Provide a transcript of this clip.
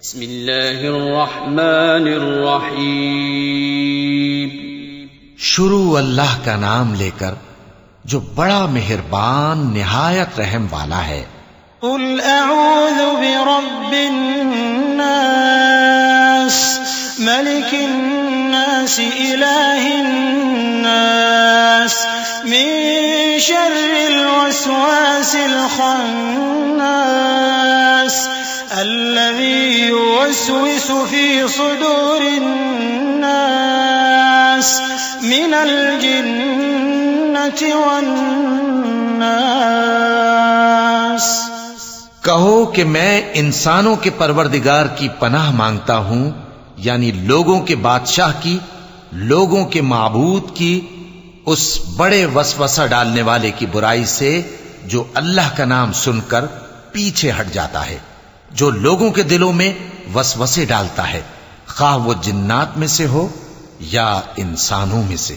بسم اللہ الرحمن الرحیم. شروع اللہ کا نام لے کر جو بڑا مہربان نہایت رحم والا ہے. قل اعوذ برب الناس ملک الناس الہ الناس من شر الوسواس الخناس الذي يوسوس في صدور الناس من الجنة والناس. کہو کہ میں انسانوں کے پروردگار کی پناہ مانگتا ہوں، یعنی لوگوں کے بادشاہ کی، لوگوں کے معبود کی، اس بڑے وسوسہ ڈالنے والے کی برائی سے جو اللہ کا نام سن کر پیچھے ہٹ جاتا ہے، جو لوگوں کے دلوں میں وسوسے ڈالتا ہے، خواہ وہ جنات میں سے ہو یا انسانوں میں سے.